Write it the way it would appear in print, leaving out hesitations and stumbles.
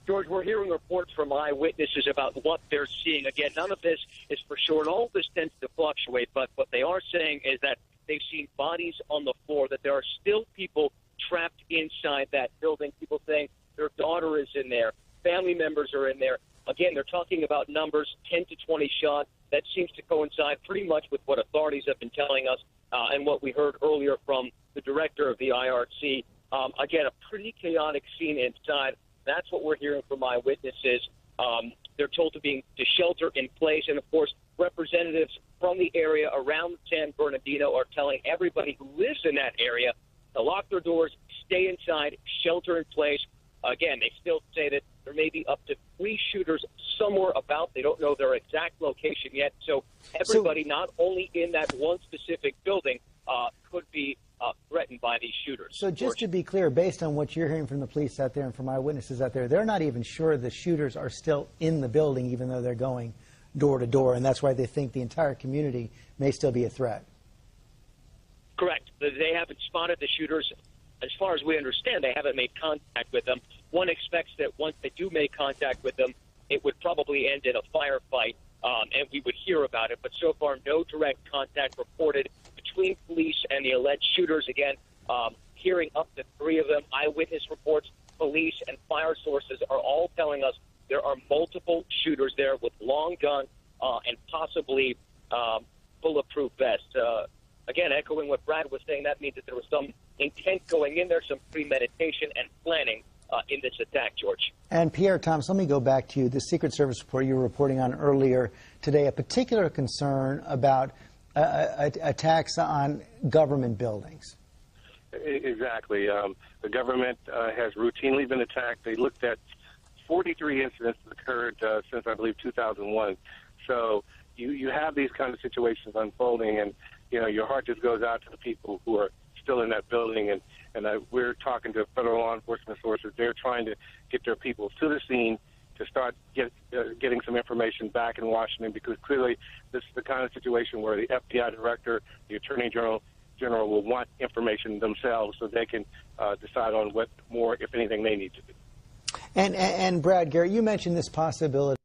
George, we're hearing reports from eyewitnesses about what they're seeing. Again, none of this is for sure, and all of this tends to fluctuate, but what they are saying is that they've seen bodies on the floor, that there are still people trapped inside that building, people saying their daughter is in there, family members are in there. Again, they're talking about numbers, 10 to 20 shots. That seems to coincide pretty much with what authorities have been telling us and what we heard earlier from the director of the IRC. Again, a pretty chaotic scene inside. That's what we're hearing from eyewitnesses. They're told to shelter in place. And, of course, representatives from the area around San Bernardino are telling everybody who lives in that area to lock their doors, stay inside, shelter in place. Again, they still say that there may be up to 3 shooters somewhere about. They don't know their exact location yet. So everybody, not only in that one specific building, could be threatened by these shooters. So just to be clear, based on what you're hearing from the police out there and from eyewitnesses out there, they're not even sure the shooters are still in the building, even though they're going door to door, and that's why they think the entire community may still be a threat. Correct. They haven't spotted the shooters. As far as we understand, they haven't made contact with them. One expects that once they do make contact with them, it would probably end in a firefight, and we would hear about it. But so far, no direct contact reported between police and the alleged shooters. Again, hearing up to 3 of them. Eyewitness reports, police, and fire sources are all telling us there are multiple shooters there with long guns and possibly bulletproof vests. Again, echoing what Brad was saying, that means that there was some intent going in there, some premeditation and planning in this attack, George. And Pierre Thomas, let me go back to you. The Secret Service report you were reporting on earlier today, a particular concern about attacks on government buildings. Exactly. The government has routinely been attacked. They looked at 43 incidents that occurred since, I believe, 2001. So you have these kind of situations unfolding, and your heart just goes out to the people who are still in that building. And we're talking to federal law enforcement sources. They're trying to get their people to the scene to start getting some information back in Washington, because clearly this is the kind of situation where the FBI director, the Attorney General will want information themselves so they can decide on what more, if anything, they need to do. And Brad Garrett, you mentioned this possibility